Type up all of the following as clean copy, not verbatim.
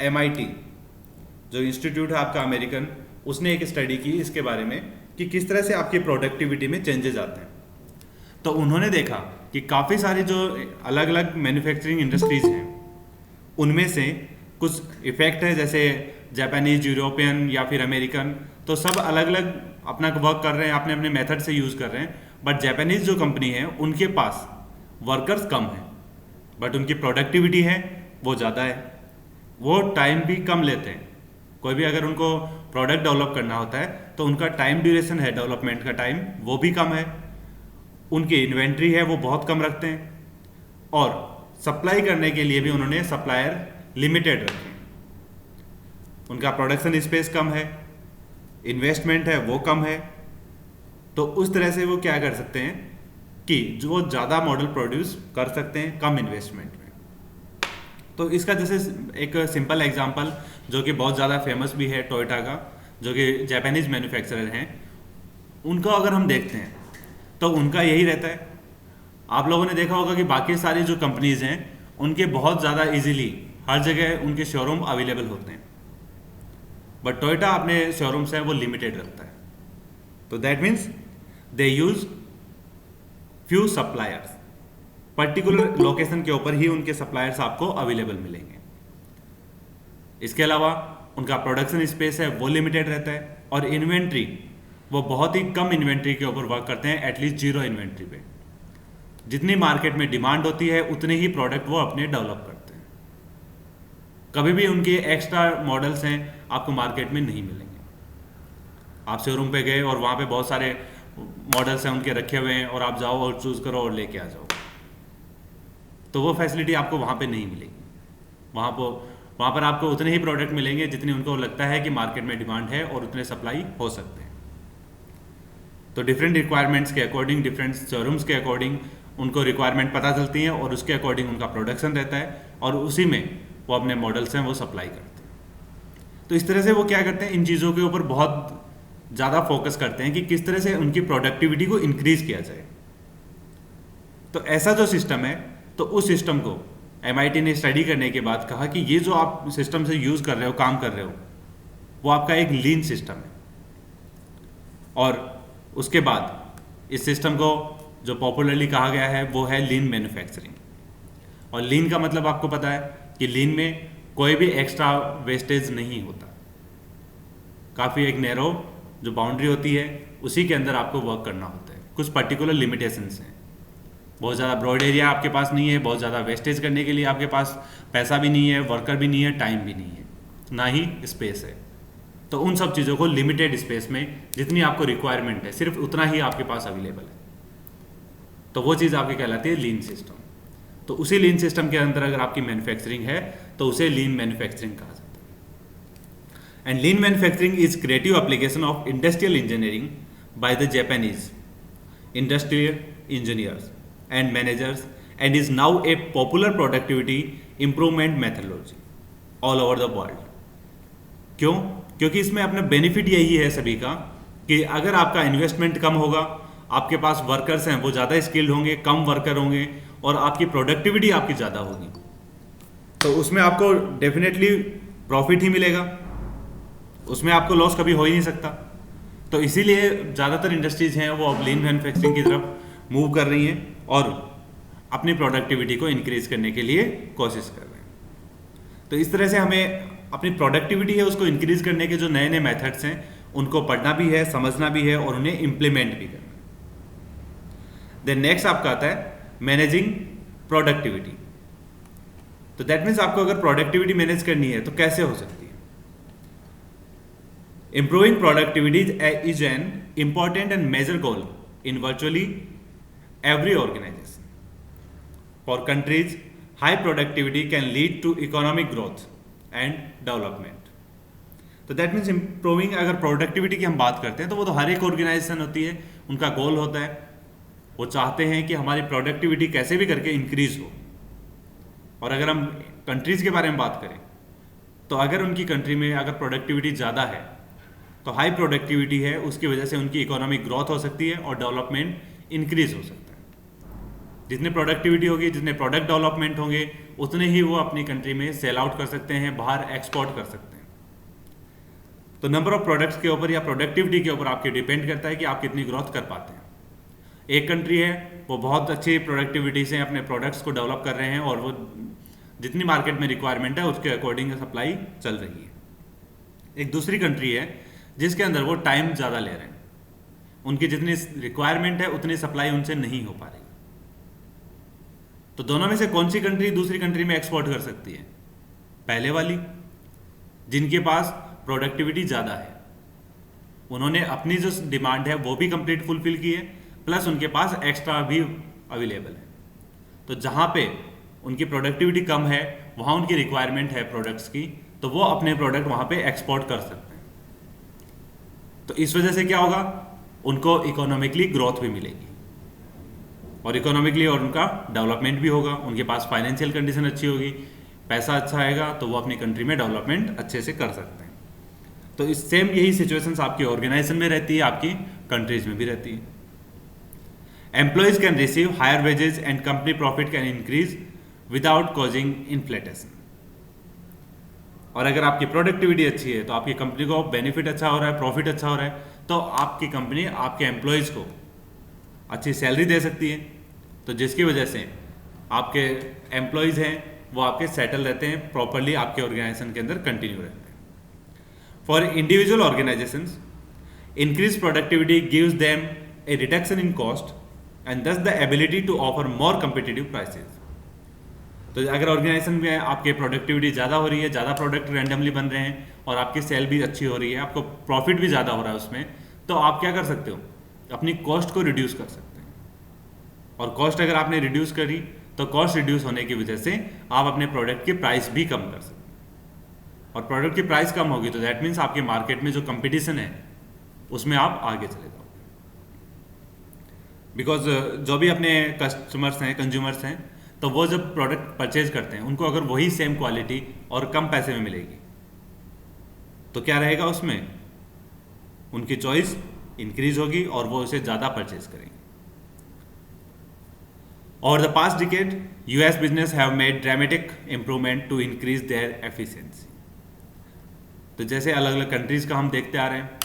MIT जो institute है आपका अमेरिकन, उसने एक स्टडी की इसके बारे में कि किस तरह से आपकी प्रोडक्टिविटी में चेंजेस आते हैं। तो उन्होंने देखा कि काफ़ी सारी जो अलग अलग मैन्युफैक्चरिंग इंडस्ट्रीज हैं उनमें से कुछ इफेक्ट है, जैसे जापानीज, यूरोपियन या फिर अमेरिकन, तो सब अलग अलग अपना वर्क कर रहे हैं, अपने अपने मेथड से यूज़ कर रहे हैं। बट जापानीज जो कंपनी है उनके पास वर्कर्स कम हैं बट उनकी प्रोडक्टिविटी है वो ज़्यादा है, वो टाइम भी कम लेते हैं। कोई भी अगर उनको प्रोडक्ट डेवलप करना होता है तो उनका टाइम ड्यूरेशन है, डेवलपमेंट का टाइम वो भी कम है, उनकी इन्वेंट्री है वो बहुत कम रखते हैं, और सप्लाई करने के लिए भी उन्होंने सप्लायर लिमिटेड रखे हैं। उनका प्रोडक्शन स्पेस कम है, इन्वेस्टमेंट है वो कम है। तो उस तरह से वो क्या कर सकते हैं कि जो ज़्यादा मॉडल प्रोड्यूस कर सकते हैं कम इन्वेस्टमेंट में। तो इसका जैसे एक सिंपल एग्जांपल जो कि बहुत ज़्यादा फेमस भी है, टोयोटा का, जो कि जापानीज मैन्युफैक्चरर हैं, उनका अगर हम देखते हैं तो उनका यही रहता है। आप लोगों ने देखा होगा कि बाकी सारी जो कंपनीज हैं उनके बहुत ज़्यादा इजीली हर जगह उनके शोरूम अवेलेबल होते हैं, बट टोयोटा अपने शोरूम्स हैं वो लिमिटेड रखता है। तो that means they use few suppliers, particular location के ऊपर ही उनके सप्लायर्स आपको अवेलेबल मिलेंगे। इसके अलावा उनका प्रोडक्शन स्पेस है वो लिमिटेड रहता है, और इन्वेंट्री वो बहुत ही कम इन्वेंट्री के ऊपर वर्क करते हैं, एटलीस्ट जीरो इन्वेंट्री पे। जितनी मार्केट में डिमांड होती है उतने ही प्रोडक्ट वो अपने डेवलप करते हैं। कभी भी उनके एक्स्ट्रा मॉडल्स हैं आपको मार्केट में नहीं मिलेंगे। आप शोरूम पे गए और वहाँ पे बहुत सारे मॉडल्स हैं उनके रखे हुए हैं और आप जाओ और चूज़ करो और लेके आ जाओ, तो वो फैसिलिटी आपको वहाँ पे नहीं मिलेगी। वहाँ पर आपको उतने ही प्रोडक्ट मिलेंगे जितनी उनको लगता है कि मार्केट में डिमांड है और उतने सप्लाई हो सकते हैं। तो डिफरेंट रिक्वायरमेंट्स के अकॉर्डिंग, डिफरेंट शोरूम्स के अकॉर्डिंग उनको रिक्वायरमेंट पता चलती है और उसके अकॉर्डिंग उनका प्रोडक्शन रहता है और उसी में वो अपने मॉडल्स हैं वो सप्लाई करते हैं। तो इस तरह से वो क्या करते हैं, इन चीज़ों के ऊपर बहुत ज़्यादा फोकस करते हैं कि किस तरह से उनकी प्रोडक्टिविटी को इंक्रीज किया जाए। तो ऐसा जो सिस्टम है, तो उस सिस्टम को MIT ने स्टडी करने के बाद कहा कि ये जो आप सिस्टम से यूज़ कर रहे हो, काम कर रहे हो, वो आपका एक लीन सिस्टम है। और उसके बाद इस सिस्टम को जो पॉपुलरली कहा गया है वो है लीन मैन्युफैक्चरिंग। और लीन का मतलब आपको पता है कि लीन में कोई भी एक्स्ट्रा वेस्टेज नहीं होता, काफ़ी एक नैरो जो बाउंड्री होती है उसी के अंदर आपको वर्क करना होता है। कुछ पर्टिकुलर लिमिटेशंस हैं, बहुत ज़्यादा ब्रॉड एरिया आपके पास नहीं है, बहुत ज़्यादा वेस्टेज करने के लिए आपके पास पैसा भी नहीं है, वर्कर भी नहीं है, टाइम भी नहीं है, ना ही स्पेस है। तो उन सब चीज़ों को लिमिटेड स्पेस में जितनी आपको रिक्वायरमेंट है सिर्फ उतना ही आपके पास अवेलेबल है, तो वो चीज़ आपकी कहलाती है लीन सिस्टम। तो उसी लीन सिस्टम के अंदर अगर आपकी मैन्युफैक्चरिंग है तो उसे लीन मैन्युफैक्चरिंग कहा जाता है। And lean manufacturing is creative application of industrial engineering by the Japanese industrial engineers and managers and is now a popular productivity improvement methodology all over the world। क्यों? क्योंकि इसमें अपना बेनिफिट यही है सभी का कि अगर आपका इन्वेस्टमेंट कम होगा, आपके पास वर्कर्स हैं वो ज़्यादा स्किल्ड होंगे, कम वर्कर होंगे और आपकी प्रोडक्टिविटी आपकी ज़्यादा होगी, तो उसमें आपको डेफिनेटली प्रॉफिट ही मिलेगा, उसमें आपको लॉस कभी हो ही नहीं सकता। तो इसीलिए ज़्यादातर इंडस्ट्रीज हैं वो अब लीन मैन्युफैक्चरिंग की तरफ मूव कर रही हैं और अपनी प्रोडक्टिविटी को इंक्रीज करने के लिए कोशिश कर रहे हैं। तो इस तरह से हमें अपनी प्रोडक्टिविटी है उसको इंक्रीज करने के जो नए नए मेथड्स हैं उनको पढ़ना भी है, समझना भी है और उन्हें इम्प्लीमेंट भी करना है। देन नेक्स्ट आपका आता है मैनेजिंग प्रोडक्टिविटी। तो दैट मीन्स आपको अगर प्रोडक्टिविटी मैनेज करनी है तो कैसे हो सकती है। Improving productivity is an important and major goal in virtually every organization. For countries, high productivity can lead to economic growth and development. तो that means improving, अगर productivity की हम बात करते हैं तो वो तो हर एक ऑर्गेनाइजेशन होती है, उनका गोल होता है, वो चाहते हैं कि हमारी प्रोडक्टिविटी कैसे भी करके इंक्रीज हो। और अगर हम कंट्रीज़ के बारे में बात करें तो अगर उनकी कंट्री में अगर प्रोडक्टिविटी ज़्यादा है तो हाई प्रोडक्टिविटी है उसकी वजह से उनकी इकोनॉमिक ग्रोथ हो सकती है और डेवलपमेंट इंक्रीज हो सकता है। जितनी प्रोडक्टिविटी होगी, जितने प्रोडक्ट डेवलपमेंट होंगे, उतने ही वो अपनी कंट्री में सेल आउट कर सकते हैं, बाहर एक्सपोर्ट कर सकते हैं। तो नंबर ऑफ प्रोडक्ट्स के ऊपर या प्रोडक्टिविटी के ऊपर आपके डिपेंड करता है कि आप कितनी ग्रोथ कर पाते हैं। एक कंट्री है वो बहुत अच्छी प्रोडक्टिविटी से अपने प्रोडक्ट्स को डेवलप कर रहे हैं और वो जितनी मार्केट में रिक्वायरमेंट है उसके अकॉर्डिंग सप्लाई चल रही है। एक दूसरी कंट्री है जिसके अंदर वो टाइम ज़्यादा ले रहे हैं, उनकी जितनी रिक्वायरमेंट है उतनी सप्लाई उनसे नहीं हो पा रही। तो दोनों में से कौन सी कंट्री दूसरी कंट्री में एक्सपोर्ट कर सकती है? पहले वाली, जिनके पास प्रोडक्टिविटी ज़्यादा है, उन्होंने अपनी जो डिमांड है वो भी कंप्लीट फुलफिल की है, प्लस उनके पास एक्स्ट्रा भी अवेलेबल है। तो जहाँ पे उनकी प्रोडक्टिविटी कम है, वहाँ उनकी रिक्वायरमेंट है प्रोडक्ट्स की, तो वो अपने प्रोडक्ट वहाँ पे एक्सपोर्ट कर सकते हैं। तो इस वजह से क्या होगा, उनको इकोनॉमिकली ग्रोथ भी मिलेगी और इकोनॉमिकली और उनका डेवलपमेंट भी होगा, उनके पास फाइनेंशियल कंडीशन अच्छी होगी, पैसा अच्छा आएगा, तो वो अपनी कंट्री में डेवलपमेंट अच्छे से कर सकते हैं। तो इस सेम यही सिचुएशंस आपकी ऑर्गेनाइजेशन में रहती है, आपकी कंट्रीज में भी रहती है। Employees can receive higher wages and company profit can increase without causing inflation. और अगर आपकी प्रोडक्टिविटी अच्छी है तो आपकी कंपनी को बेनिफिट अच्छा हो रहा है, प्रॉफिट अच्छा हो रहा है, तो आपकी कंपनी आपके एम्प्लॉयज़ को अच्छी सैलरी दे सकती है, तो जिसकी वजह से आपके एम्प्लॉयज़ हैं वो आपके सेटल रहते हैं, प्रॉपरली आपके ऑर्गेनाइजेशन के अंदर कंटिन्यू रहते हैं। For individual organisations, increase productivity gives them a reduction in cost and thus the ability to offer more competitive prices. तो अगर ऑर्गेनाइजेशन में आपके प्रोडक्टिविटी ज़्यादा हो रही है, ज़्यादा प्रोडक्ट रैंडमली बन रहे हैं और आपकी सेल भी अच्छी हो रही है, आपको प्रॉफिट भी ज़्यादा हो रहा है उसमें, तो आप क्या कर सकते हो, अपनी कॉस्ट को रिड्यूस कर सकते हैं। और कॉस्ट अगर आपने रिड्यूस करी तो कॉस्ट रिड्यूस होने की वजह से आप अपने प्रोडक्ट की प्राइस भी कम कर सकते हैं। और प्रोडक्ट की प्राइस कम होगी तो दैट मीन्स आपके मार्केट में जो कंपटीशन है उसमें आप आगे चले जाओगे। बिकॉज जो भी अपने कस्टमर्स हैं, कंज्यूमर्स हैं, तो वो जब प्रोडक्ट परचेज करते हैं उनको अगर वही सेम क्वालिटी और कम पैसे में मिलेगी तो क्या रहेगा, उसमें उनकी चॉइस इंक्रीज होगी और वो उसे ज़्यादा परचेज करेंगे। Over the past decade US business have made dramatic improvement to increase their efficiency. तो जैसे अलग अलग कंट्रीज़ का हम देखते आ रहे हैं,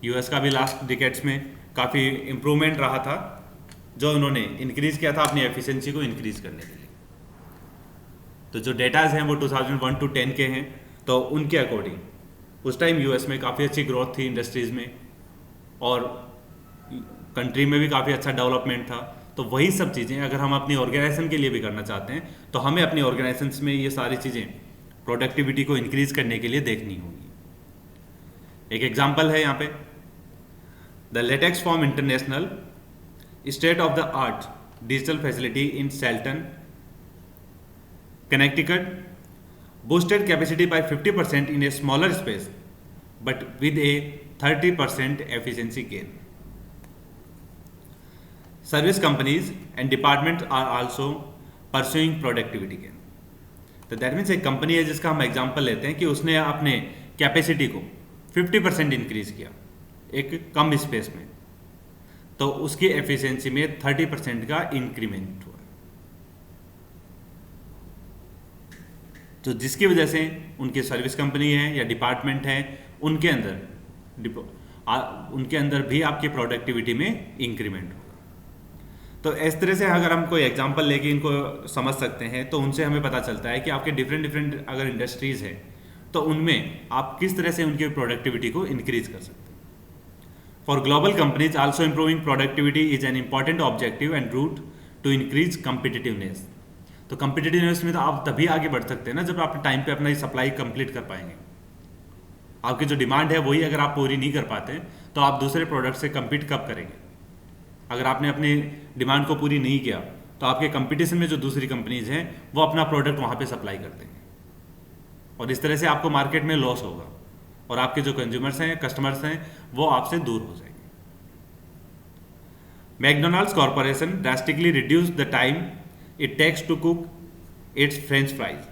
यूएस का भी लास्ट डिकेड्स में काफ़ी इंप्रूवमेंट रहा था, जो उन्होंने इंक्रीज़ किया था अपनी एफिशिएंसी को इंक्रीज़ करने के लिए। तो जो डेटाज हैं वो 2001 to 10 के हैं, तो उनके अकॉर्डिंग उस टाइम यूएस में काफ़ी अच्छी ग्रोथ थी इंडस्ट्रीज़ में और कंट्री में भी काफ़ी अच्छा डेवलपमेंट था। तो वही सब चीज़ें अगर हम अपनी ऑर्गेनाइजेशन के लिए भी करना चाहते हैं तो हमें अपनी ऑर्गेनाइजेशन में ये सारी चीज़ें प्रोडक्टिविटी को इंक्रीज़ करने के लिए देखनी होगी। एक एग्जांपल है यहाँ पे, the latex form international state of the art digital facility in Selton, Connecticut boosted capacity by 50% in a smaller space, but with a 30% efficiency gain. Service companies and departments are also pursuing productivity gain. तो that means एक company है जिसका हम example लेते हैं कि उसने अपने कैपेसिटी को 50% इंक्रीज किया एक कम स्पेस में, तो उसकी एफिशिएंसी में 30% का इंक्रीमेंट हुआ, तो जिसकी वजह से उनकी सर्विस कंपनी है या डिपार्टमेंट है उनके अंदर भी आपकी प्रोडक्टिविटी में इंक्रीमेंट होगा। तो इस तरह से अगर हम कोई एग्जांपल लेके इनको समझ सकते हैं तो उनसे हमें पता चलता है कि आपके डिफरेंट अगर इंडस्ट्रीज़ है तो उनमें आप किस तरह से उनकी प्रोडक्टिविटी को इंक्रीज कर सकते हैं। For global companies also improving productivity is an important objective and route to increase competitiveness. तो कम्पिटिटिवनेस में तो आप तभी आगे बढ़ सकते हैं ना जब आप टाइम पे अपना सप्लाई कंप्लीट कर पाएंगे। आपकी जो डिमांड है वही अगर आप पूरी नहीं कर पाते तो आप दूसरे प्रोडक्ट से कम्पीट कब करेंगे। अगर आपने अपनी डिमांड को पूरी नहीं किया तो आपके कंपटीशन में जो दूसरी कंपनीज हैं वो अपना प्रोडक्ट वहाँ पे सप्लाई कर देंगे और इस तरह से आपको मार्केट में लॉस होगा और आपके जो कंज्यूमर्स हैं, कस्टमर्स हैं, वो आपसे दूर हो जाएंगे। McDonald's corporation drastically reduce the time it takes to cook its French fries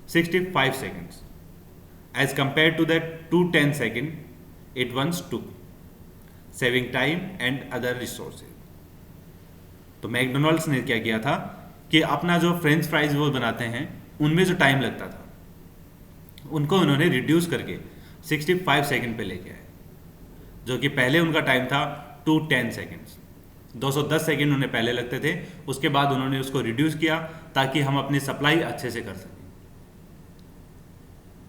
65 seconds as compared to the 210 seconds it once took, saving time and other resources. तो मैकडोनल्ड्स ने क्या किया था कि अपना जो फ्रेंच फ्राइज वो बनाते हैं उनमें जो टाइम लगता था उनको उन्होंने रिड्यूस करके 65 सेकंड पे लेके आए, जो कि पहले उनका टाइम था 210 सेकंड्स। 210 सेकंड उन्हें पहले लगते थे, उसके बाद उन्होंने उसको रिड्यूस किया ताकि हम अपनी सप्लाई अच्छे से कर सकें।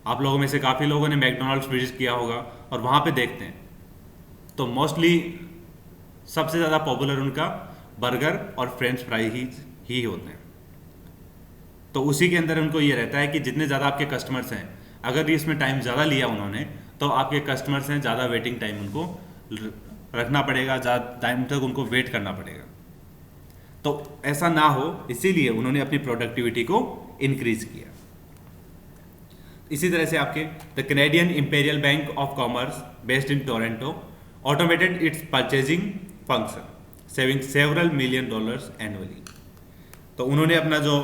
आप लोगों में से काफ़ी लोगों ने मैकडोनल्ड्स विजिट किया होगा और वहाँ पे देखते हैं तो मोस्टली सबसे ज़्यादा पॉपुलर उनका बर्गर और फ्रेंच फ्राई ही होते हैं। तो उसी के अंदर उनको ये रहता है कि जितने ज़्यादा आपके कस्टमर्स हैं, अगर इसमें टाइम ज़्यादा लिया उन्होंने तो आपके कस्टमर्स हैं, ज़्यादा वेटिंग टाइम उनको रखना पड़ेगा, ज़्यादा टाइम तक उनको वेट करना पड़ेगा। तो ऐसा ना हो इसीलिए उन्होंने अपनी प्रोडक्टिविटी को इंक्रीज किया। इसी तरह से आपके the Canadian imperial bank of commerce based in Toronto automated it's purchasing function saving several $million annually. तो उन्होंने अपना जो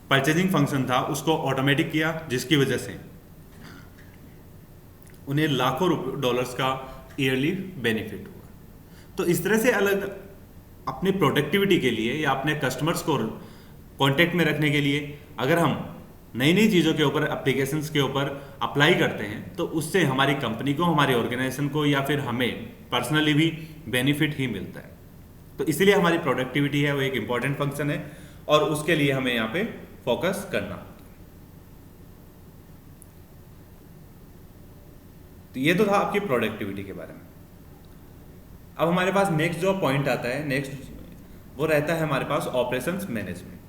परचेजिंग फंक्शन था उसको ऑटोमेटिक किया, जिसकी वजह से उन्हें लाखों डॉलर्स का ईयरली बेनिफिट हुआ। तो इस तरह से अलग अपने प्रोडक्टिविटी के लिए या अपने कस्टमर्स को कांटेक्ट में रखने के लिए अगर हम नई नई चीज़ों के ऊपर, एप्लीकेशंस के ऊपर अप्लाई करते हैं तो उससे हमारी कंपनी को, हमारी ऑर्गेनाइजेशन को या फिर हमें पर्सनली भी बेनिफिट ही मिलता है। तो इसलिए हमारी प्रोडक्टिविटी है वो एक इंपॉर्टेंट फंक्शन है और उसके लिए हमें यहाँ पे फोकस करना। तो ये तो था आपकी प्रोडक्टिविटी के बारे में। अब हमारे पास नेक्स्ट जो पॉइंट आता है, नेक्स्ट वो रहता है हमारे पास ऑपरेशंस मैनेजमेंट।